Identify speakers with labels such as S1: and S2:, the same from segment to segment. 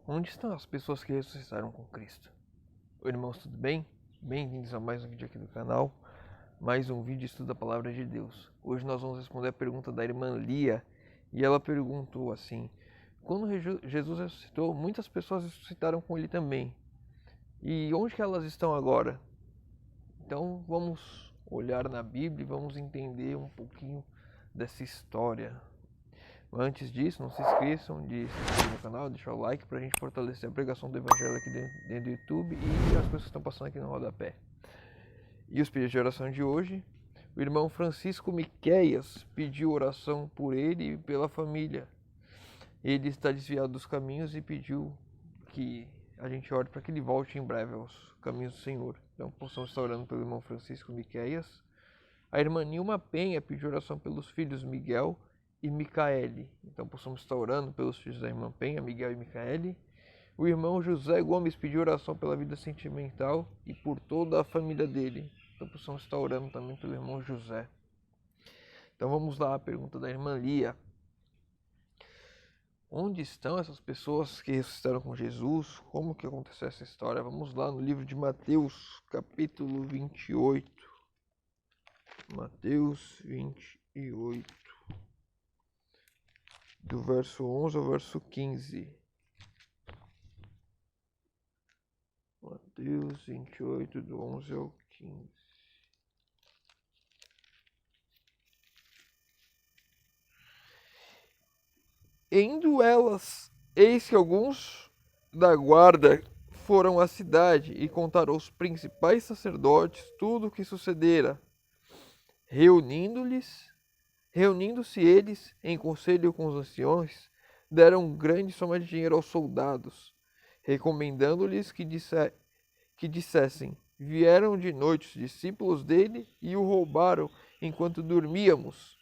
S1: Onde estão as pessoas que ressuscitaram com Cristo? Oi, irmãos, tudo bem? Bem-vindos a mais um vídeo aqui do canal. Mais um vídeo estudo da Palavra de Deus. Hoje nós vamos responder a pergunta da irmã Lia. E ela perguntou assim: quando Jesus ressuscitou, muitas pessoas ressuscitaram com ele também. E onde que elas estão agora? Então vamos olhar na Bíblia e vamos entender um pouquinho dessa história. Antes disso, não se esqueçam de se inscrever no canal, deixar o like para a gente fortalecer a pregação do Evangelho aqui dentro do YouTube e as coisas que estão passando aqui no rodapé. E os pedidos de oração de hoje: o irmão Francisco Miqueias pediu oração por ele e pela família. Ele está desviado dos caminhos e pediu que a gente ore para que ele volte em breve aos caminhos do Senhor. Então, possamos estar orando pelo irmão Francisco Miqueias. A irmã Nilma Penha pediu oração pelos filhos Miguel e Micaele. Então possamos estar orando pelos filhos da irmã Penha, Miguel e Micaele. O irmão José Gomes pediu oração pela vida sentimental e por toda a família dele. Então possamos estar orando também pelo irmão José. Então vamos lá, a pergunta da irmã Lia. Onde estão essas pessoas que ressuscitaram com Jesus? Como que aconteceu essa história? Vamos lá no livro de Mateus, capítulo 28. Mateus 28. Do verso 11 ao verso 15. Mateus 28, do 11 ao 15. Indo elas, eis que alguns da guarda foram à cidade e contaram aos principais sacerdotes tudo o que sucedera. Reunindo-se eles em conselho com os anciões, deram grande soma de dinheiro aos soldados, recomendando-lhes que dissessem: vieram de noite os discípulos dele e o roubaram enquanto dormíamos.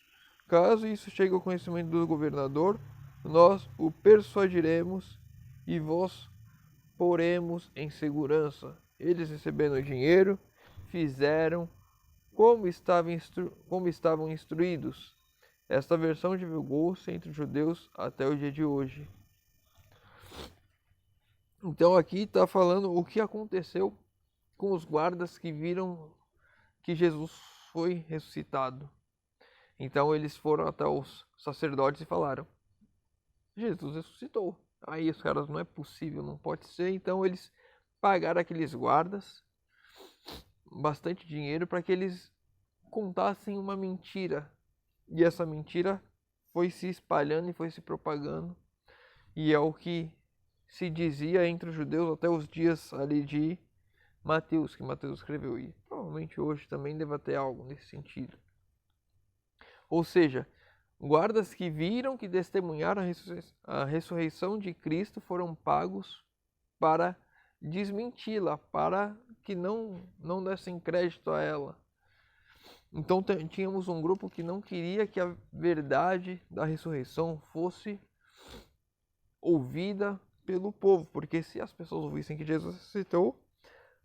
S1: Caso isso chegue ao conhecimento do governador, nós o persuadiremos e vos poremos em segurança. Eles, recebendo o dinheiro, fizeram como estavam instruídos. Esta versão divulgou-se entre os judeus até o dia de hoje. Então aqui está falando o que aconteceu com os guardas que viram que Jesus foi ressuscitado. Então eles foram até os sacerdotes e falaram: Jesus ressuscitou. Aí os caras: não é possível, não pode ser. Então eles pagaram aqueles guardas bastante dinheiro para que eles contassem uma mentira. E essa mentira foi se espalhando e foi se propagando. E é o que se dizia entre os judeus até os dias ali de Mateus, que Mateus escreveu. E provavelmente hoje também deve ter algo nesse sentido. Ou seja, guardas que viram, que testemunharam a ressurreição de Cristo foram pagos para desmenti-la, para que não dessem crédito a ela. Então tínhamos um grupo que não queria que a verdade da ressurreição fosse ouvida pelo povo, porque se as pessoas ouvissem que Jesus ressuscitou,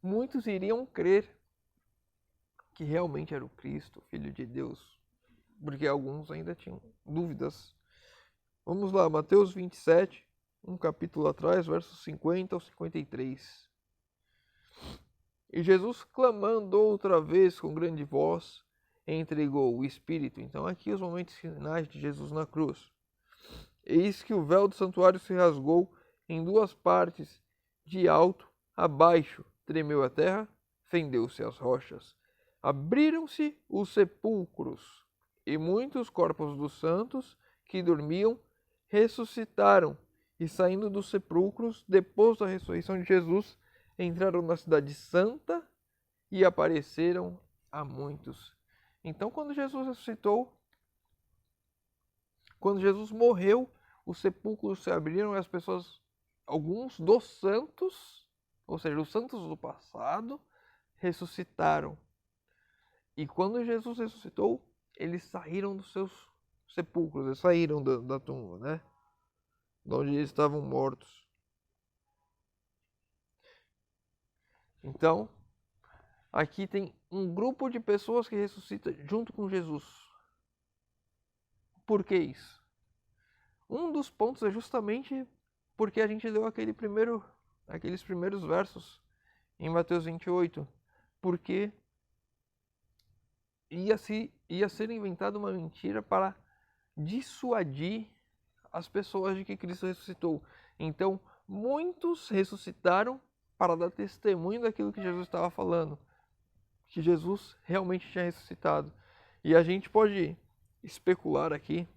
S1: muitos iriam crer que realmente era o Cristo, Filho de Deus, porque alguns ainda tinham dúvidas. Vamos lá, Mateus 27, um capítulo atrás, versos 50 ao 53. E Jesus, clamando outra vez com grande voz, entregou o Espírito. Então aqui os momentos finais de Jesus na cruz. Eis que o véu do santuário se rasgou em duas partes, de alto a baixo. Tremeu a terra, fendeu-se as rochas. Abriram-se os sepulcros, e muitos corpos dos santos que dormiam ressuscitaram. E saindo dos sepulcros, depois da ressurreição de Jesus, entraram na cidade santa e apareceram a muitos. Então, quando Jesus ressuscitou, quando Jesus morreu, os sepulcros se abriram e as pessoas, alguns dos santos, ou seja, os santos do passado, ressuscitaram. E quando Jesus ressuscitou, eles saíram dos seus sepulcros, eles saíram da tumba, né? De onde eles estavam mortos. Então, aqui tem um grupo de pessoas que ressuscita junto com Jesus. Por que isso? Um dos pontos é justamente porque a gente leu aqueles primeiros versos em Mateus 28, porque ia ser inventada uma mentira para dissuadir as pessoas de que Cristo ressuscitou. Então, muitos ressuscitaram para dar testemunho daquilo que Jesus estava falando, que Jesus realmente tinha ressuscitado. E a gente pode especular aqui,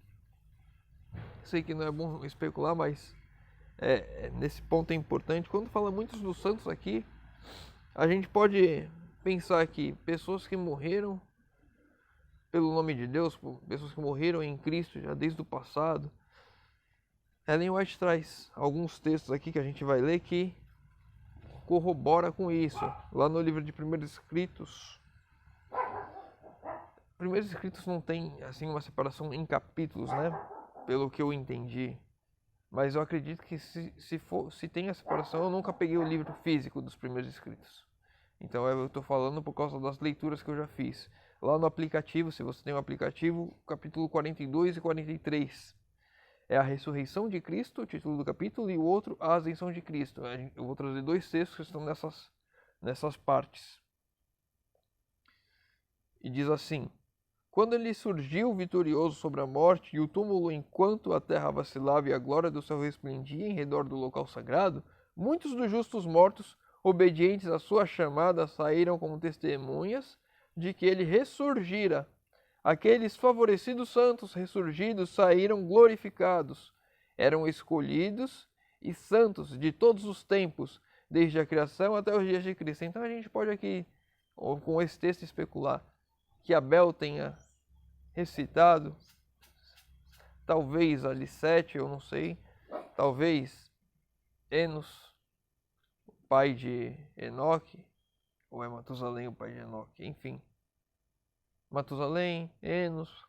S1: sei que não é bom especular, mas nesse ponto é importante. Quando fala muitos dos santos aqui, a gente pode pensar que pessoas que morreram pelo nome de Deus, pessoas que morreram em Cristo já desde o passado. Ellen White traz alguns textos aqui que a gente vai ler que corrobora com isso. Lá no livro de Primeiros Escritos não tem assim uma separação em capítulos, né? Pelo que eu entendi. Mas eu acredito que se tem a separação, eu nunca peguei o livro físico dos Primeiros Escritos. Então eu estou falando por causa das leituras que eu já fiz. Lá no aplicativo, se você tem um aplicativo, capítulo 42 e 43. É a ressurreição de Cristo, o título do capítulo, e o outro, a ascensão de Cristo. Eu vou trazer dois textos que estão nessas partes. E diz assim: quando ele surgiu vitorioso sobre a morte e o túmulo enquanto a terra vacilava e a glória do céu resplendia em redor do local sagrado, muitos dos justos mortos, obedientes à sua chamada, saíram como testemunhas de que ele ressurgira. Aqueles favorecidos santos ressurgidos saíram glorificados. Eram escolhidos e santos de todos os tempos, desde a criação até os dias de Cristo. Então a gente pode aqui, com esse texto, especular que Abel tenha ressuscitado, talvez ali Sete, eu não sei, talvez Enos, pai de Enoque, ou é Matusalém o pai de Enoque, enfim. Matusalém, Enos.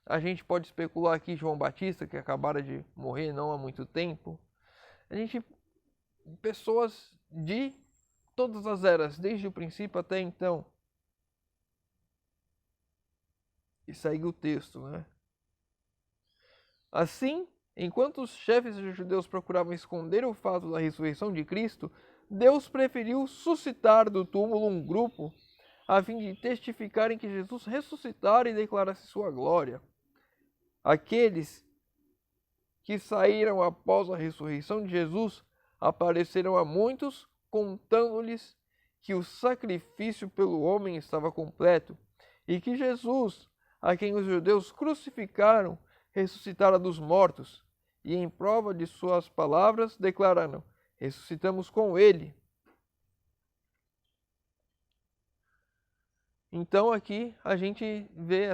S1: A gente pode especular aqui João Batista, que acabara de morrer não há muito tempo. Pessoas de todas as eras, desde o princípio até então. E segue o texto, né? Assim, enquanto os chefes dos judeus procuravam esconder o fato da ressurreição de Cristo, Deus preferiu suscitar do túmulo um grupo a fim de testificarem que Jesus ressuscitara e declarasse sua glória. Aqueles que saíram após a ressurreição de Jesus apareceram a muitos, contando-lhes que o sacrifício pelo homem estava completo e que Jesus, a quem os judeus crucificaram, ressuscitara dos mortos, e em prova de suas palavras declararam: ressuscitamos com ele. Então aqui a gente vê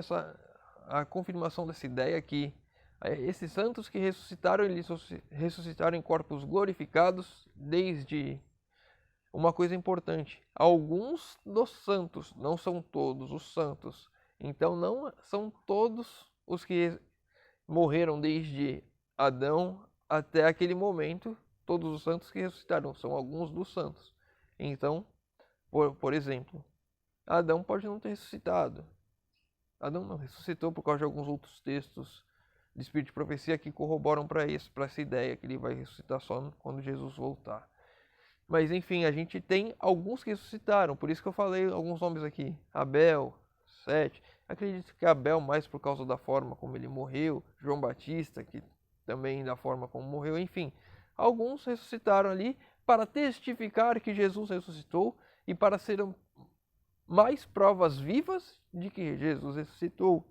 S1: a confirmação dessa ideia que esses santos que ressuscitaram, eles ressuscitaram em corpos glorificados desde... Uma coisa importante, alguns dos santos, não são todos os santos, então não são todos os que morreram desde Adão até aquele momento, todos os santos que ressuscitaram, são alguns dos santos. Então, por exemplo, Adão pode não ter ressuscitado. Adão não ressuscitou por causa de alguns outros textos de Espírito de Profecia que corroboram para essa ideia que ele vai ressuscitar só quando Jesus voltar. Mas enfim, a gente tem alguns que ressuscitaram, por isso que eu falei alguns nomes aqui. Abel, Sete. Acredito que Abel mais por causa da forma como ele morreu. João Batista, que também da forma como morreu. Enfim, alguns ressuscitaram ali para testificar que Jesus ressuscitou e para serem mais provas vivas de que Jesus ressuscitou.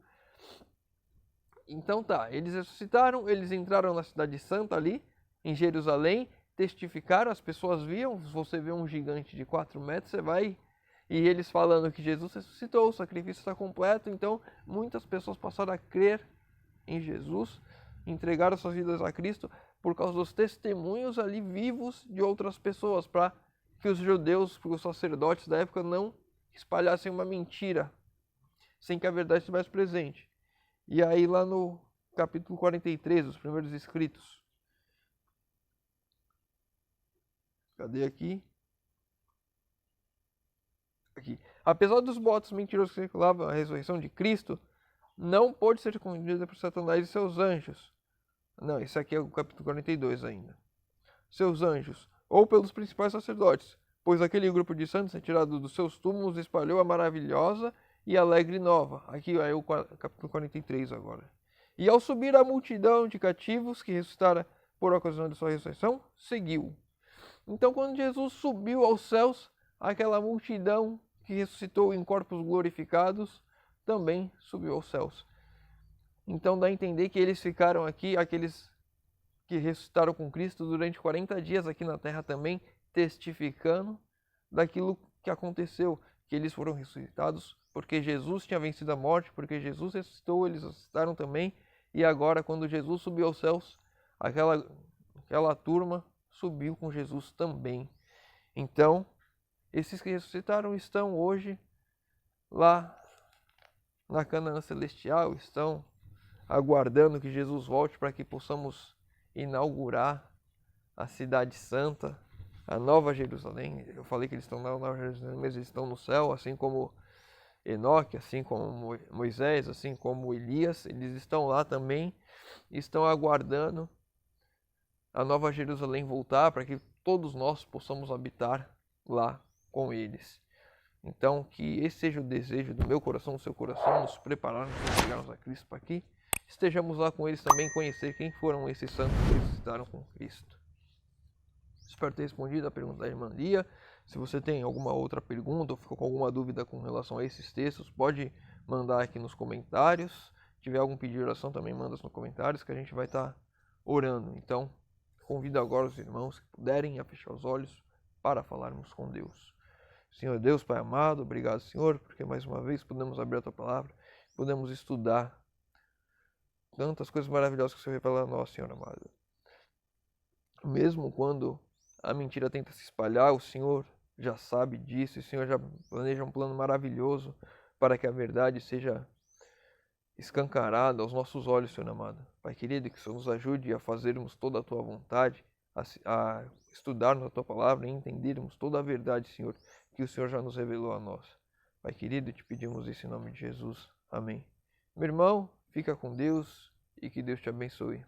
S1: Então tá, eles ressuscitaram, eles entraram na cidade santa ali, em Jerusalém, testificaram, as pessoas viam, se você vê um gigante de 4 metros, você vai... E eles falando que Jesus ressuscitou, o sacrifício está completo, então muitas pessoas passaram a crer em Jesus, entregaram suas vidas a Cristo por causa dos testemunhos ali vivos de outras pessoas, para que os judeus, os sacerdotes da época não espalhassem uma mentira, sem que a verdade estivesse presente. E aí lá no capítulo 43, os primeiros escritos, cadê aqui? Aqui. Apesar dos boatos mentirosos que circulavam a ressurreição de Cristo, não pôde ser escondida por Satanás e seus anjos. Não, esse aqui é o capítulo 42 ainda. Seus anjos, ou pelos principais sacerdotes, pois aquele grupo de santos retirado dos seus túmulos espalhou a maravilhosa e alegre nova. Aqui é o capítulo 43 agora. E ao subir a multidão de cativos que ressuscitara por ocasião de sua ressurreição, seguiu. Então, quando Jesus subiu aos céus, aquela multidão que ressuscitou em corpos glorificados também subiu aos céus. Então dá a entender que eles ficaram aqui, aqueles que ressuscitaram com Cristo durante 40 dias aqui na terra também, testificando daquilo que aconteceu, que eles foram ressuscitados porque Jesus tinha vencido a morte, porque Jesus ressuscitou, eles ressuscitaram também, e agora quando Jesus subiu aos céus, aquela turma subiu com Jesus também. Então, esses que ressuscitaram estão hoje lá na Canaã Celestial, estão aguardando que Jesus volte para que possamos inaugurar a Cidade Santa, a Nova Jerusalém. Eu falei que eles estão na Nova Jerusalém, mas eles estão no céu, assim como Enoque, assim como Moisés, assim como Elias. Eles estão lá também, estão aguardando a Nova Jerusalém voltar para que todos nós possamos habitar lá com eles. Então, que esse seja o desejo do meu coração, do seu coração, nos prepararmos para chegarmos a Cristo para aqui. Estejamos lá com eles também, conhecer quem foram esses santos que ressuscitaram com Cristo. Espero ter respondido a pergunta da irmã Lia. Se você tem alguma outra pergunta ou ficou com alguma dúvida com relação a esses textos, pode mandar aqui nos comentários. Se tiver algum pedido de oração, também manda nos comentários que a gente vai estar orando. Então, convido agora os irmãos que puderem a fechar os olhos para falarmos com Deus. Senhor Deus, Pai amado, obrigado, Senhor, porque mais uma vez podemos abrir a Tua Palavra, podemos estudar tantas coisas maravilhosas que o Senhor revela a nós, Senhor amado. Mesmo quando a mentira tenta se espalhar, o Senhor já sabe disso, e o Senhor já planeja um plano maravilhoso para que a verdade seja escancarada aos nossos olhos, Senhor amado. Pai querido, que o Senhor nos ajude a fazermos toda a Tua vontade, a estudarmos a Tua Palavra e entendermos toda a verdade, Senhor, que o Senhor já nos revelou a nós. Pai querido, te pedimos isso em nome de Jesus. Amém. Meu irmão, fica com Deus e que Deus te abençoe.